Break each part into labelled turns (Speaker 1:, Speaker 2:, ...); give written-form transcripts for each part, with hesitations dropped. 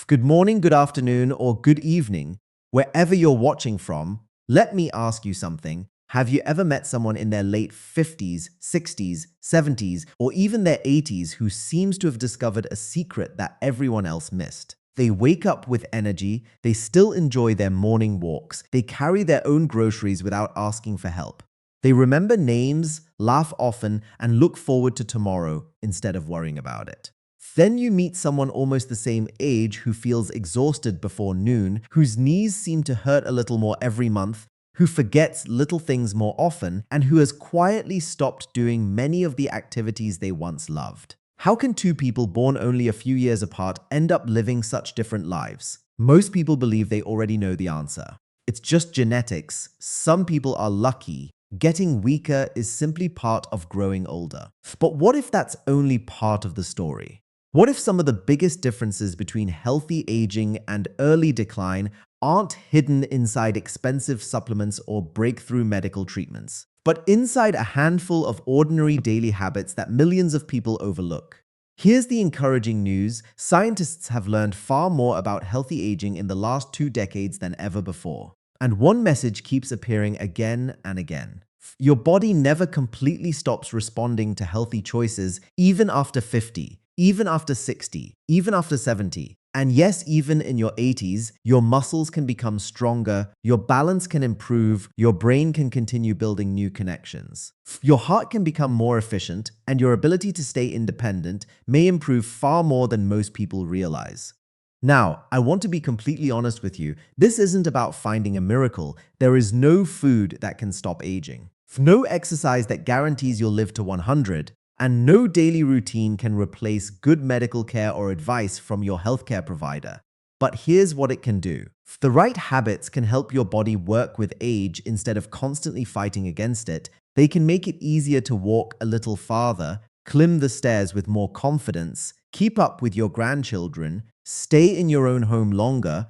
Speaker 1: Good morning, good afternoon, or good evening, wherever you're watching from. Let me ask you something. Have you ever met someone in their late 50s, 60s, 70s, or even their 80s who seems to have discovered a secret that everyone else missed? They wake up with energy, they still enjoy their morning walks, they carry their own groceries without asking for help. They remember names, laugh often, and look forward to tomorrow instead of worrying about it. Then you meet someone almost the same age who feels exhausted before noon, whose knees seem to hurt a little more every month, who forgets little things more often, and who has quietly stopped doing many of the activities they once loved. How can two people born only a few years apart end up living such different lives? Most people believe they already know the answer. It's just genetics. Some people are lucky. Getting weaker is simply part of growing older. But what if that's only part of the story? What if some of the biggest differences between healthy aging and early decline aren't hidden inside expensive supplements or breakthrough medical treatments, but inside a handful of ordinary daily habits that millions of people overlook? Here's the encouraging news. Scientists have learned far more about healthy aging in the last 2 decades than ever before. And one message keeps appearing again and again. Your body never completely stops responding to healthy choices, even after 50. Even after 60, even after 70, and yes, even in your 80s, your muscles can become stronger, your balance can improve, your brain can continue building new connections. Your heart can become more efficient, and your ability to stay independent may improve far more than most people realize. Now, I want to be completely honest with you. This isn't about finding a miracle. There is no food that can stop aging. No exercise that guarantees you'll live to 100. And no daily routine can replace good medical care or advice from your healthcare provider. But here's what it can do. The right habits can help your body work with age instead of constantly fighting against it. They can make it easier to walk a little farther, climb the stairs with more confidence, keep up with your grandchildren, stay in your own home longer,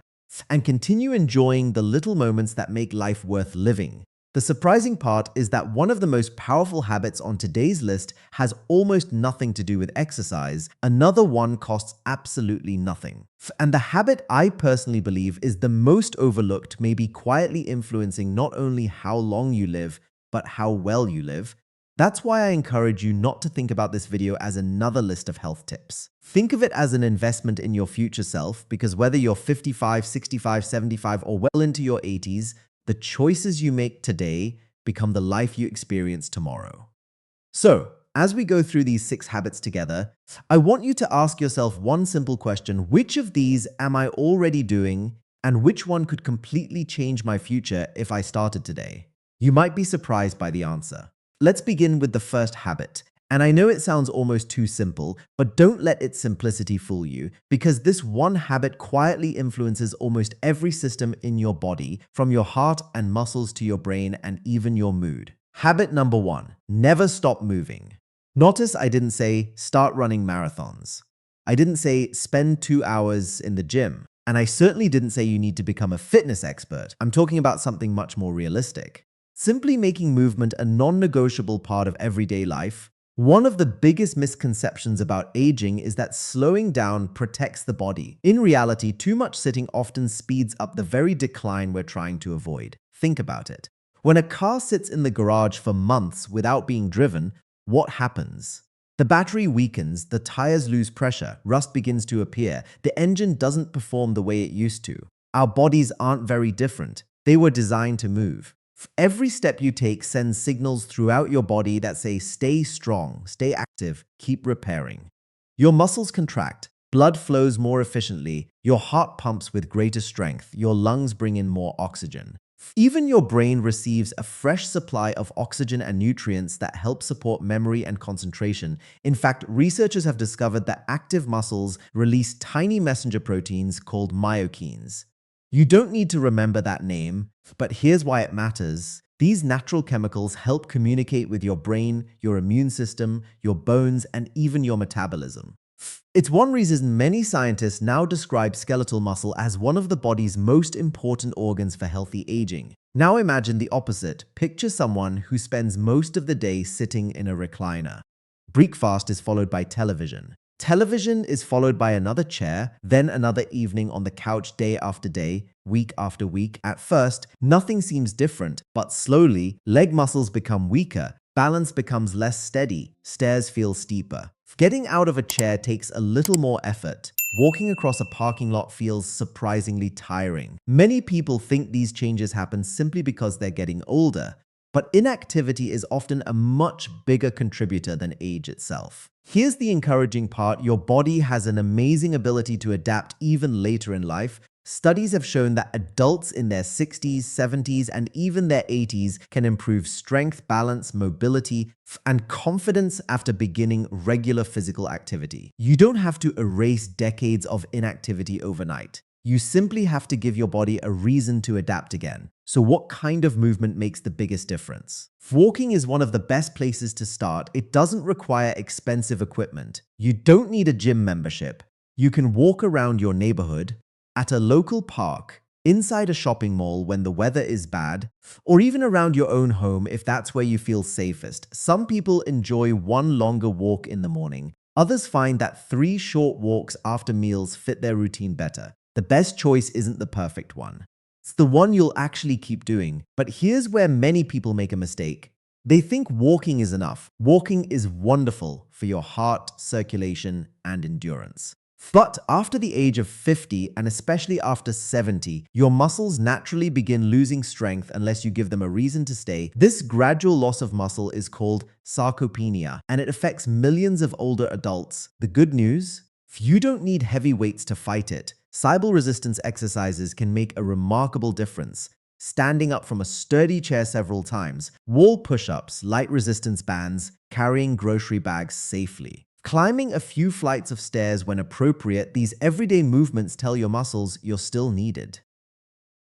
Speaker 1: and continue enjoying the little moments that make life worth living. The surprising part is that one of the most powerful habits on today's list has almost nothing to do with exercise. Another one costs absolutely nothing. And the habit I personally believe is the most overlooked, may be quietly influencing not only how long you live, but how well you live. That's why I encourage you not to think about this video as another list of health tips. Think of it as an investment in your future self, because whether you're 55, 65, 75, or well into your 80s, the choices you make today become the life you experience tomorrow. So, as we go through these 6 habits together, I want you to ask yourself one simple question: which of these am I already doing, and which one could completely change my future if I started today? You might be surprised by the answer. Let's begin with the first habit. And I know it sounds almost too simple, but don't let its simplicity fool you, because this one habit quietly influences almost every system in your body, from your heart and muscles to your brain and even your mood. Habit number 1, never stop moving. Notice I didn't say start running marathons. I didn't say spend 2 hours in the gym. And I certainly didn't say you need to become a fitness expert. I'm talking about something much more realistic. Simply making movement a non-negotiable part of everyday life. One of the biggest misconceptions about aging is that slowing down protects the body. In reality, too much sitting often speeds up the very decline we're trying to avoid. Think about it. When a car sits in the garage for months without being driven, what happens? The battery weakens, the tires lose pressure, rust begins to appear, the engine doesn't perform the way it used to. Our bodies aren't very different. They were designed to move. Every step you take sends signals throughout your body that say stay strong, stay active, keep repairing. Your muscles contract, blood flows more efficiently, your heart pumps with greater strength, your lungs bring in more oxygen. Even your brain receives a fresh supply of oxygen and nutrients that help support memory and concentration. In fact, researchers have discovered that active muscles release tiny messenger proteins called myokines. You don't need to remember that name, but here's why it matters. These natural chemicals help communicate with your brain, your immune system, your bones, and even your metabolism. It's one reason many scientists now describe skeletal muscle as one of the body's most important organs for healthy aging. Now imagine the opposite. Picture someone who spends most of the day sitting in a recliner. Breakfast is followed by television. Television is followed by another chair, then another evening on the couch day after day, week after week. At first, nothing seems different, but slowly, leg muscles become weaker, balance becomes less steady, stairs feel steeper. Getting out of a chair takes a little more effort. Walking across a parking lot feels surprisingly tiring. Many people think these changes happen simply because they're getting older, but inactivity is often a much bigger contributor than age itself. Here's the encouraging part: your body has an amazing ability to adapt even later in life. Studies have shown that adults in their 60s, 70s, and even their 80s can improve strength, balance, mobility, and confidence after beginning regular physical activity. You don't have to erase decades of inactivity overnight. You simply have to give your body a reason to adapt again. So what kind of movement makes the biggest difference? Walking is one of the best places to start. It doesn't require expensive equipment. You don't need a gym membership. You can walk around your neighborhood, at a local park, inside a shopping mall when the weather is bad, or even around your own home if that's where you feel safest. Some people enjoy one longer walk in the morning. Others find that 3 short walks after meals fit their routine better. The best choice isn't the perfect one. It's the one you'll actually keep doing. But here's where many people make a mistake. They think walking is enough. Walking is wonderful for your heart, circulation, and endurance. But after the age of 50, and especially after 70, your muscles naturally begin losing strength unless you give them a reason to stay. This gradual loss of muscle is called sarcopenia, and it affects millions of older adults. The good news? You don't need heavy weights to fight it. Cycle resistance exercises can make a remarkable difference. Standing up from a sturdy chair several times, wall push-ups, light resistance bands, carrying grocery bags safely. Climbing a few flights of stairs when appropriate, these everyday movements tell your muscles you're still needed.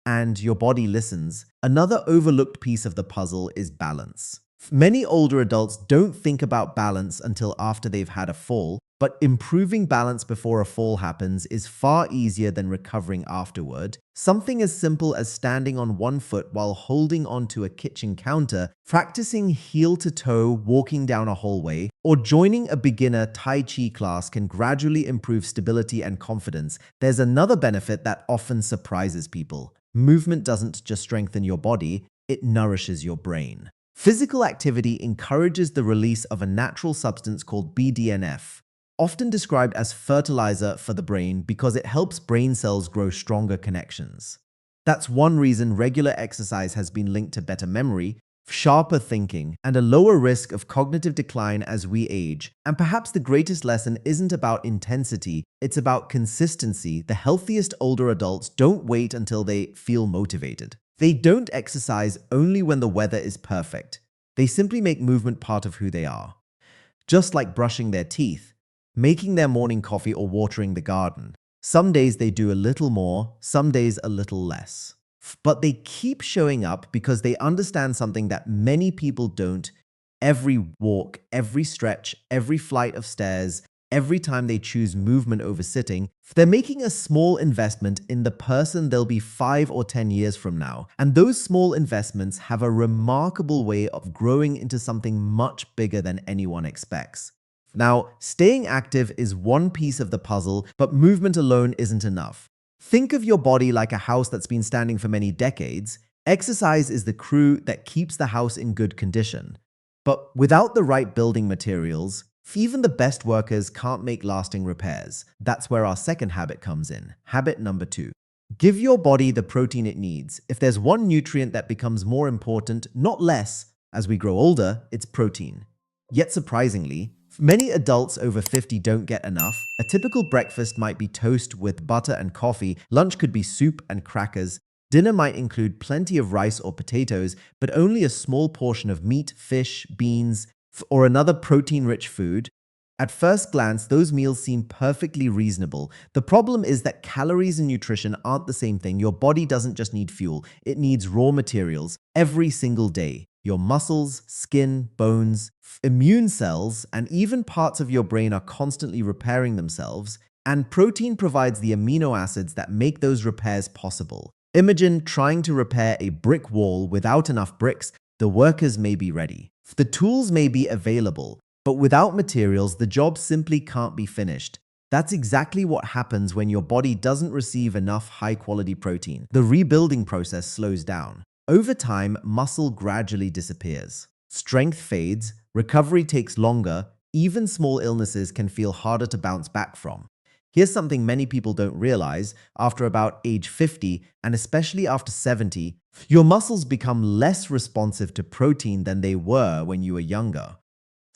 Speaker 1: And your body listens. Another overlooked piece of the puzzle is balance. Many older adults don't think about balance until after they've had a fall, but improving balance before a fall happens is far easier than recovering afterward. Something as simple as standing on one foot while holding onto a kitchen counter, practicing heel to toe walking down a hallway, or joining a beginner Tai Chi class can gradually improve stability and confidence. There's another benefit that often surprises people. Movement doesn't just strengthen your body, it nourishes your brain. Physical activity encourages the release of a natural substance called BDNF, often described as fertilizer for the brain because it helps brain cells grow stronger connections. That's one reason regular exercise has been linked to better memory, sharper thinking, and a lower risk of cognitive decline as we age. And perhaps the greatest lesson isn't about intensity, it's about consistency. The healthiest older adults don't wait until they feel motivated. They don't exercise only when the weather is perfect. They simply make movement part of who they are. Just like brushing their teeth, making their morning coffee, or watering the garden. Some days they do a little more, some days a little less. But they keep showing up because they understand something that many people don't. Every walk, every stretch, every flight of stairs, every time they choose movement over sitting, they're making a small investment in the person they'll be 5 or 10 years from now. And those small investments have a remarkable way of growing into something much bigger than anyone expects. Now, staying active is one piece of the puzzle, but movement alone isn't enough. Think of your body like a house that's been standing for many decades. Exercise is the crew that keeps the house in good condition. But without the right building materials, even the best workers can't make lasting repairs. That's where our second habit comes in. Habit number 2. Give your body the protein it needs. If there's one nutrient that becomes more important, not less, as we grow older, it's protein. Yet surprisingly, many adults over 50 don't get enough. A typical breakfast might be toast with butter and coffee, lunch could be soup and crackers, dinner might include plenty of rice or potatoes, but only a small portion of meat, fish, beans, or another protein-rich food. At first glance, those meals seem perfectly reasonable. The problem is that calories and nutrition aren't the same thing. Your body doesn't just need fuel, it needs raw materials every single day. Your muscles, skin, bones, immune cells, and even parts of your brain are constantly repairing themselves, and protein provides the amino acids that make those repairs possible. Imagine trying to repair a brick wall without enough bricks. The workers may be ready, the tools may be available, But without materials, the job simply can't be finished. That's exactly what happens when your body doesn't receive enough high-quality protein. The rebuilding process slows down. Over time, muscle gradually disappears. Strength fades, recovery takes longer, even small illnesses can feel harder to bounce back from. Here's something many people don't realize: after about age 50, and especially after 70, your muscles become less responsive to protein than they were when you were younger.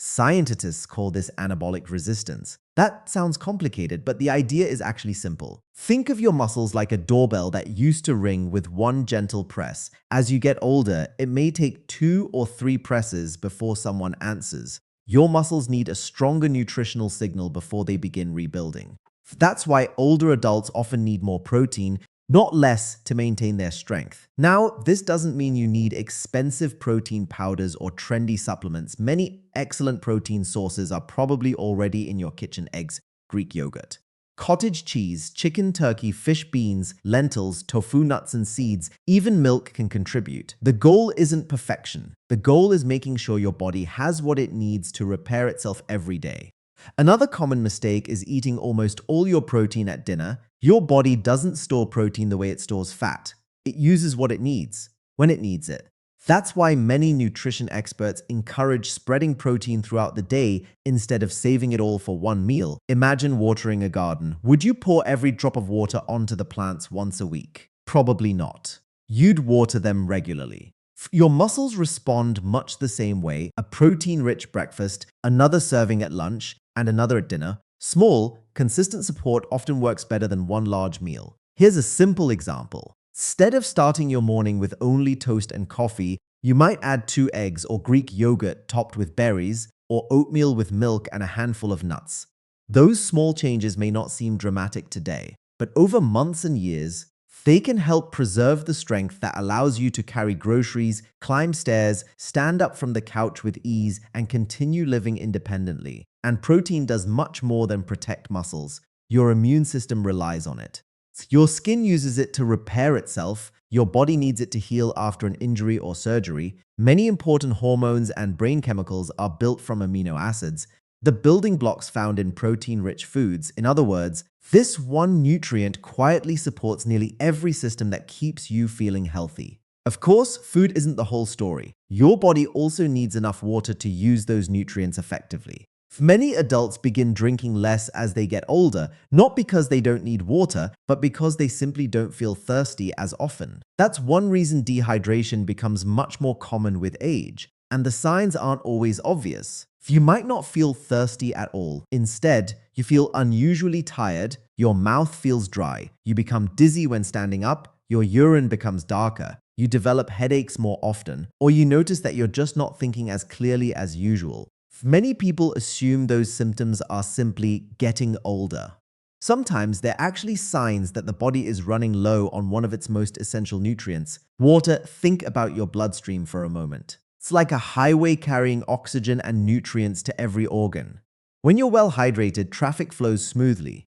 Speaker 1: Scientists call this anabolic resistance. That sounds complicated, but the idea is actually simple. Think of your muscles like a doorbell that used to ring with one gentle press. As you get older, it may take 2 or 3 presses before someone answers. Your muscles need a stronger nutritional signal before they begin rebuilding. That's why older adults often need more protein, not less, to maintain their strength. Now, this doesn't mean you need expensive protein powders or trendy supplements. Many excellent protein sources are probably already in your kitchen: eggs, Greek yogurt, cottage cheese, chicken, turkey, fish, beans, lentils, tofu, nuts and seeds. Even milk can contribute. The goal isn't perfection. The goal is making sure your body has what it needs to repair itself every day. Another common mistake is eating almost all your protein at dinner. Your body doesn't store protein the way it stores fat. It uses what it needs, when it needs it. That's why many nutrition experts encourage spreading protein throughout the day instead of saving it all for one meal. Imagine watering a garden. Would you pour every drop of water onto the plants once a week? Probably not. You'd water them regularly. Your muscles respond much the same way: a protein-rich breakfast, another serving at lunch, and another at dinner. Small, consistent support often works better than one large meal. Here's a simple example. Instead of starting your morning with only toast and coffee, you might add 2 eggs or Greek yogurt topped with berries, or oatmeal with milk and a handful of nuts. Those small changes may not seem dramatic today, but over months and years, they can help preserve the strength that allows you to carry groceries, climb stairs, stand up from the couch with ease, and continue living independently. And protein does much more than protect muscles. Your immune system relies on it. Your skin uses it to repair itself. Your body needs it to heal after an injury or surgery. Many important hormones and brain chemicals are built from amino acids, the building blocks found in protein-rich foods. In other words, this one nutrient quietly supports nearly every system that keeps you feeling healthy. Of course, food isn't the whole story. Your body also needs enough water to use those nutrients effectively. Many adults begin drinking less as they get older, not because they don't need water, but because they simply don't feel thirsty as often. That's one reason dehydration becomes much more common with age, and the signs aren't always obvious. You might not feel thirsty at all. Instead, you feel unusually tired, your mouth feels dry, you become dizzy when standing up, your urine becomes darker, you develop headaches more often, or you notice that you're just not thinking as clearly as usual. Many people assume those symptoms are simply getting older. Sometimes they're actually signs that the body is running low on one of its most essential nutrients, water. Think about your bloodstream for a moment. It's like a highway carrying oxygen and nutrients to every organ. When you're well hydrated, traffic flows smoothly.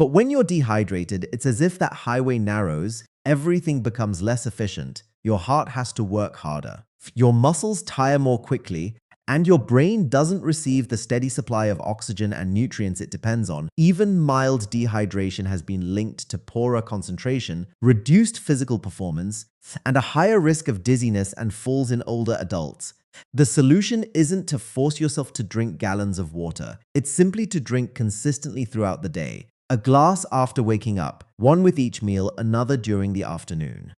Speaker 1: But when you're dehydrated, it's as if that highway narrows, everything becomes less efficient, your heart has to work harder, your muscles tire more quickly, and your brain doesn't receive the steady supply of oxygen and nutrients it depends on. Even mild dehydration has been linked to poorer concentration, reduced physical performance, and a higher risk of dizziness and falls in older adults. The solution isn't to force yourself to drink gallons of water. It's simply to drink consistently throughout the day. A glass after waking up, one with each meal, another during the afternoon.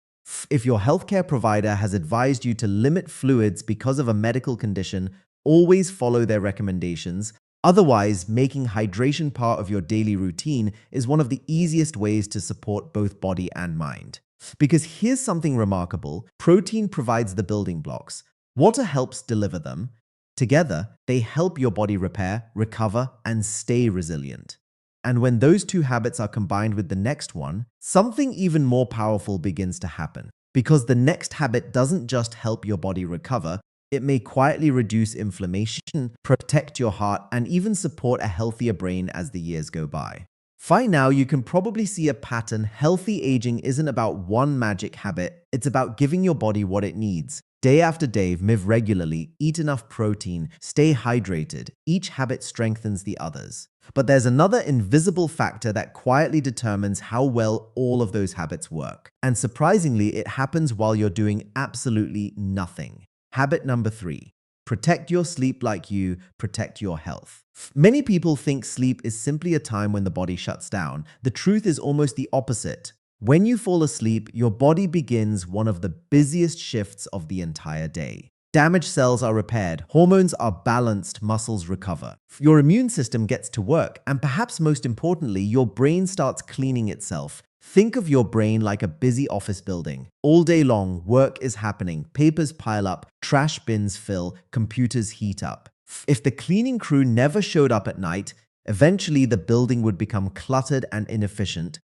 Speaker 1: If your healthcare provider has advised you to limit fluids because of a medical condition, always follow their recommendations. Otherwise, making hydration part of your daily routine is one of the easiest ways to support both body and mind. Because here's something remarkable: protein provides the building blocks. Water helps deliver them. Together, they help your body repair, recover, and stay resilient. And when those two habits are combined with the next one, something even more powerful begins to happen. Because the next habit doesn't just help your body recover, it may quietly reduce inflammation, protect your heart, and even support a healthier brain as the years go by. By now, you can probably see a pattern. Healthy aging isn't about one magic habit, it's about giving your body what it needs, Day after day, move regularly, eat enough protein, stay hydrated. Each habit strengthens the others. But there's another invisible factor that quietly determines how well all of those habits work. And surprisingly, it happens while you're doing absolutely nothing. Habit number 3. Protect your sleep like you protect your health. Many people think sleep is simply a time when the body shuts down. The truth is almost the opposite. When you fall asleep, your body begins one of the busiest shifts of the entire day. Damaged cells are repaired, hormones are balanced, muscles recover. Your immune system gets to work, and perhaps most importantly, your brain starts cleaning itself. Think of your brain like a busy office building. All day long, work is happening, papers pile up, trash bins fill, computers heat up. If the cleaning crew never showed up at night, eventually the building would become cluttered and inefficient.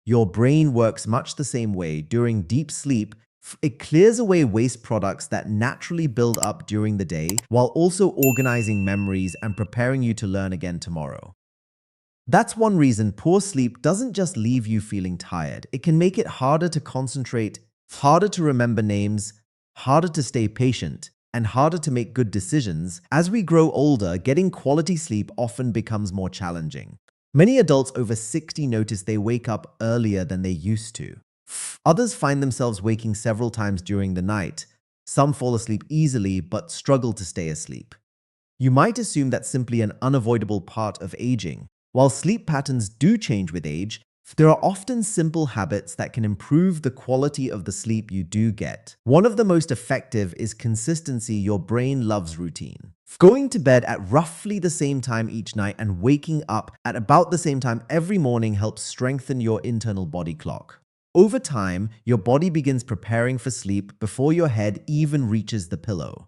Speaker 1: Your brain works much the same way. During deep sleep, it clears away waste products that naturally build up during the day while also organizing memories and preparing you to learn again tomorrow. That's one reason poor sleep doesn't just leave you feeling tired. It can make it harder to concentrate, harder to remember names, harder to stay patient, and harder to make good decisions. As we grow older, getting quality sleep often becomes more challenging. Many adults over 60 notice they wake up earlier than they used to. Others find themselves waking several times during the night. Some fall asleep easily but struggle to stay asleep. You might assume that's simply an unavoidable part of aging. While sleep patterns do change with age, there are often simple habits that can improve the quality of the sleep you do get. One of the most effective is consistency. Your brain loves routine. Going to bed at roughly the same time each night and waking up at about the same time every morning helps strengthen your internal body clock. Over time, your body begins preparing for sleep before your head even reaches the pillow.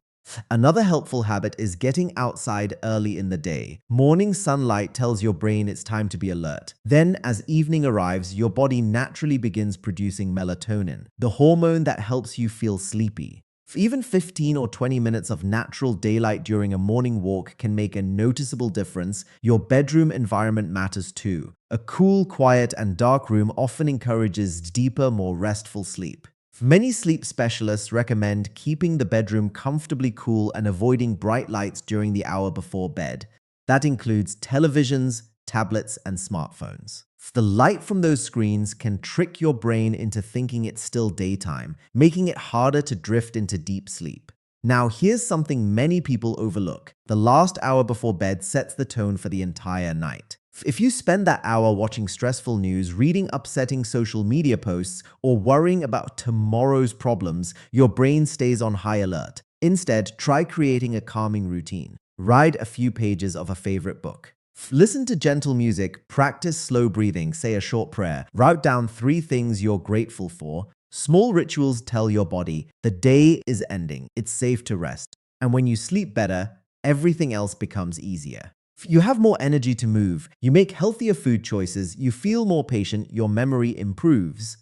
Speaker 1: Another helpful habit is getting outside early in the day. Morning sunlight tells your brain it's time to be alert. Then, as evening arrives, your body naturally begins producing melatonin, the hormone that helps you feel sleepy. Even 15 or 20 minutes of natural daylight during a morning walk can make a noticeable difference. Your bedroom environment matters too. A cool, quiet, and dark room often encourages deeper, more restful sleep. Many sleep specialists recommend keeping the bedroom comfortably cool and avoiding bright lights during the hour before bed. That includes televisions, tablets, and smartphones. The light from those screens can trick your brain into thinking it's still daytime, making it harder to drift into deep sleep. Now, here's something many people overlook. The last hour before bed sets the tone for the entire night. If you spend that hour watching stressful news, reading upsetting social media posts, or worrying about tomorrow's problems, your brain stays on high alert. Instead, try creating a calming routine. Read a few pages of a favorite book. Listen to gentle music, practice slow breathing, say a short prayer, write down 3 things you're grateful for. Small rituals tell your body the day is ending, it's safe to rest. And when you sleep better, everything else becomes easier. You have more energy to move, you make healthier food choices, you feel more patient, your memory improves.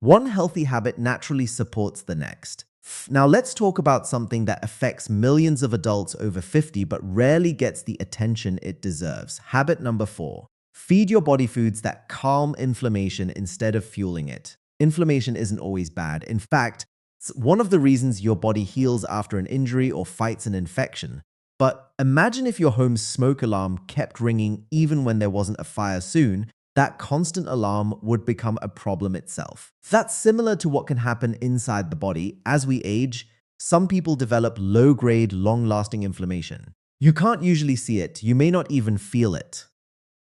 Speaker 1: One healthy habit naturally supports the next. Now let's talk about something that affects millions of adults over 50 but rarely gets the attention it deserves. Habit number 4. Feed your body foods that calm inflammation instead of fueling it. Inflammation isn't always bad. In fact, it's one of the reasons your body heals after an injury or fights an infection. But imagine if your home's smoke alarm kept ringing even when there wasn't a fire soon. That constant alarm would become a problem itself. That's similar to what can happen inside the body. As we age, some people develop low-grade, long-lasting inflammation. You can't usually see it, you may not even feel it.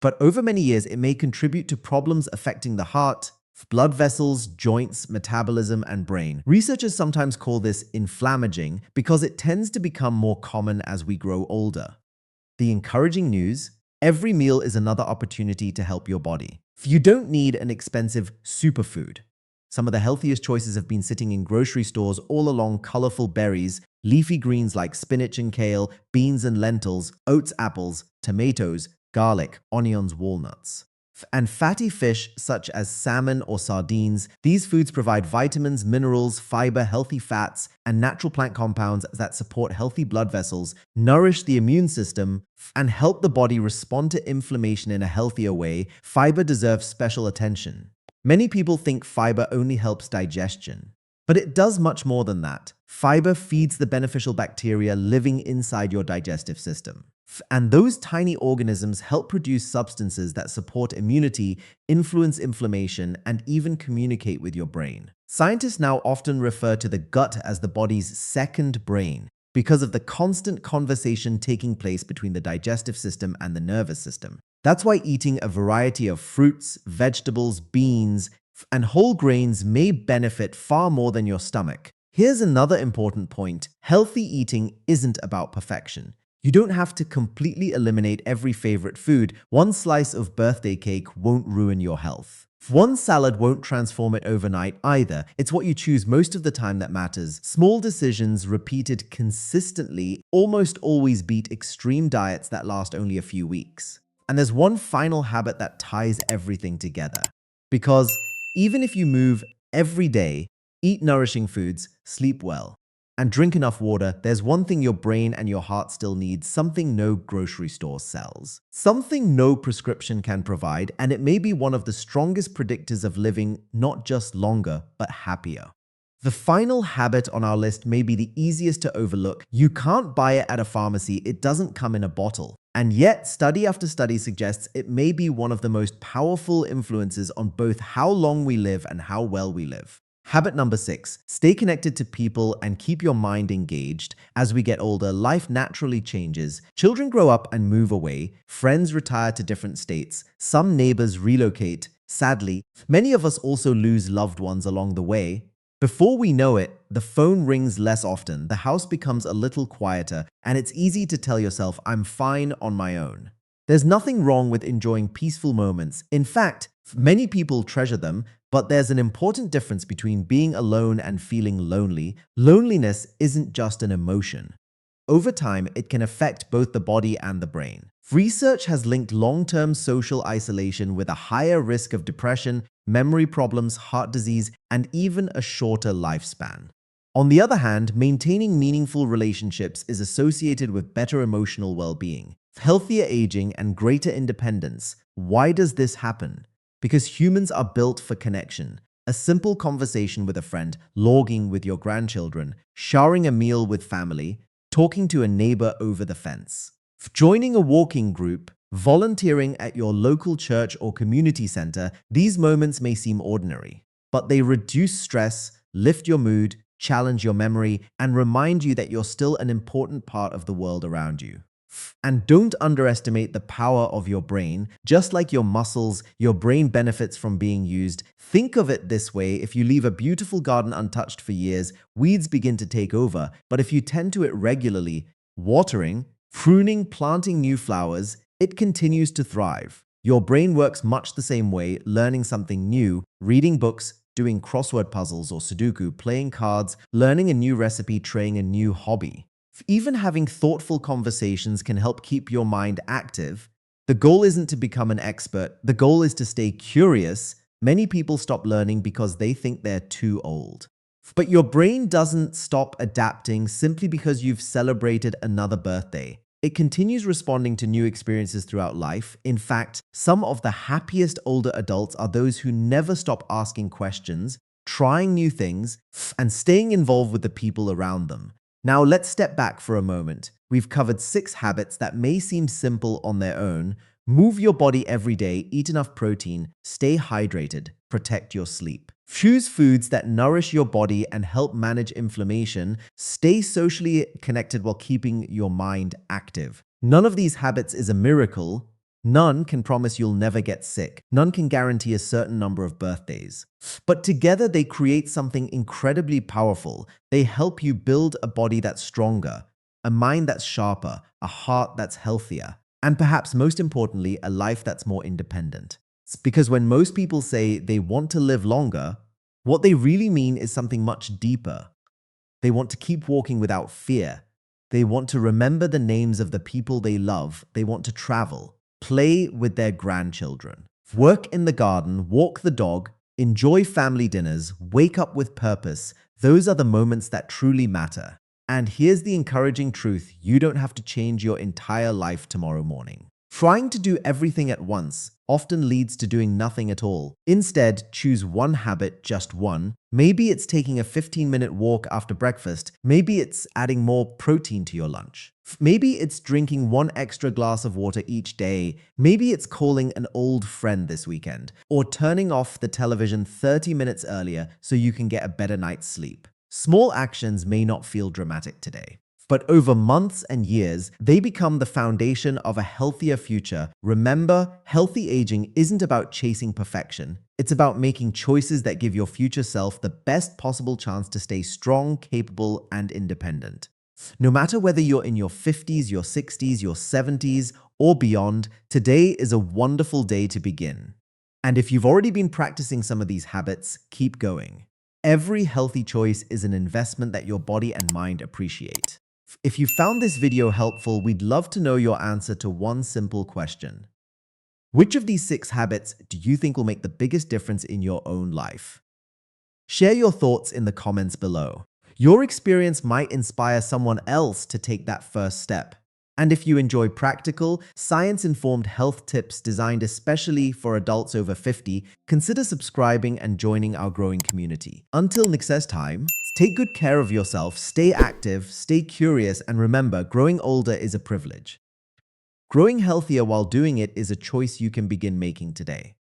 Speaker 1: But over many years, it may contribute to problems affecting the heart, blood vessels, joints, metabolism, and brain. Researchers sometimes call this inflammaging because it tends to become more common as we grow older. The encouraging news: every meal is another opportunity to help your body. You don't need an expensive superfood. Some of the healthiest choices have been sitting in grocery stores all along: colorful berries, leafy greens like spinach and kale, beans and lentils, oats, apples, tomatoes, garlic, onions, walnuts. And fatty fish such as salmon or sardines. These foods provide vitamins, minerals, fiber, healthy fats, and natural plant compounds that support healthy blood vessels, nourish the immune system, and help the body respond to inflammation in a healthier way. Fiber deserves special attention. Many people think fiber only helps digestion, but it does much more than that. Fiber feeds the beneficial bacteria living inside your digestive system. And those tiny organisms help produce substances that support immunity, influence inflammation, and even communicate with your brain. Scientists now often refer to the gut as the body's second brain because of the constant conversation taking place between the digestive system and the nervous system. That's why eating a variety of fruits, vegetables, beans, and whole grains may benefit far more than your stomach. Here's another important point. Healthy eating isn't about perfection. You don't have to completely eliminate every favorite food. One slice of birthday cake won't ruin your health. One salad won't transform it overnight either. It's what you choose most of the time that matters. Small decisions repeated consistently almost always beat extreme diets that last only a few weeks. And there's one final habit that ties everything together. Because even if you move every day, eat nourishing foods, sleep well, and drink enough water, there's one thing your brain and your heart still need, something no grocery store sells. Something no prescription can provide, and it may be one of the strongest predictors of living not just longer, but happier. The final habit on our list may be the easiest to overlook. You can't buy it at a pharmacy, it doesn't come in a bottle. And yet, study after study suggests it may be one of the most powerful influences on both how long we live and how well we live. Habit number 6, stay connected to people and keep your mind engaged. As we get older, life naturally changes. Children grow up and move away. Friends retire to different states. Some neighbors relocate. Sadly, many of us also lose loved ones along the way. Before we know it, the phone rings less often, the house becomes a little quieter, and it's easy to tell yourself, I'm fine on my own. There's nothing wrong with enjoying peaceful moments. In fact, many people treasure them, but there's an important difference between being alone and feeling lonely. Loneliness isn't just an emotion. Over time, it can affect both the body and the brain. Research has linked long-term social isolation with a higher risk of depression, memory problems, heart disease, and even a shorter lifespan. On the other hand, maintaining meaningful relationships is associated with better emotional well-being, healthier aging, and greater independence. Why does this happen? Because humans are built for connection. A simple conversation with a friend, logging with your grandchildren, sharing a meal with family, talking to a neighbor over the fence. Joining a walking group, volunteering at your local church or community center, these moments may seem ordinary, but they reduce stress, lift your mood, challenge your memory, and remind you that you're still an important part of the world around you. And don't underestimate the power of your brain. Just like your muscles, your brain benefits from being used. Think of it this way: if you leave a beautiful garden untouched for years, weeds begin to take over. But if you tend to it regularly, watering, pruning, planting new flowers, it continues to thrive. Your brain works much the same way, learning something new, reading books, doing crossword puzzles or Sudoku, playing cards, learning a new recipe, trying a new hobby. Even having thoughtful conversations can help keep your mind active. The goal isn't to become an expert. The goal is to stay curious. Many people stop learning because they think they're too old. But your brain doesn't stop adapting simply because you've celebrated another birthday. It continues responding to new experiences throughout life. In fact, some of the happiest older adults are those who never stop asking questions, trying new things, and staying involved with the people around them. Now let's step back for a moment. We've covered 6 habits that may seem simple on their own. Move your body every day, eat enough protein, stay hydrated, protect your sleep. Choose foods that nourish your body and help manage inflammation. Stay socially connected while keeping your mind active. None of these habits is a miracle. None can promise you'll never get sick. None can guarantee a certain number of birthdays. But together they create something incredibly powerful. They help you build a body that's stronger, a mind that's sharper, a heart that's healthier, and perhaps most importantly, a life that's more independent. It's because when most people say they want to live longer, what they really mean is something much deeper. They want to keep walking without fear. They want to remember the names of the people they love. They want to travel, play with their grandchildren, work in the garden, walk the dog, enjoy family dinners, wake up with purpose. Those are the moments that truly matter. And here's the encouraging truth: you don't have to change your entire life tomorrow morning. Trying to do everything at once often leads to doing nothing at all. Instead, choose one habit, just one. Maybe it's taking a 15-minute walk after breakfast. Maybe it's adding more protein to your lunch. Maybe it's drinking one extra glass of water each day. Maybe it's calling an old friend this weekend, or turning off the television 30 minutes earlier so you can get a better night's sleep. Small actions may not feel dramatic today, but over months and years, they become the foundation of a healthier future. Remember, healthy aging isn't about chasing perfection. It's about making choices that give your future self the best possible chance to stay strong, capable, and independent. No matter whether you're in your 50s, your 60s, your 70s, or beyond, today is a wonderful day to begin. And if you've already been practicing some of these habits, keep going. Every healthy choice is an investment that your body and mind appreciate. If you found this video helpful, we'd love to know your answer to one simple question. Which of these 6 habits do you think will make the biggest difference in your own life? Share your thoughts in the comments below. Your experience might inspire someone else to take that first step. And if you enjoy practical, science-informed health tips designed especially for adults over 50, consider subscribing and joining our growing community. Until next time, take good care of yourself, stay active, stay curious, and remember, growing older is a privilege. Growing healthier while doing it is a choice you can begin making today.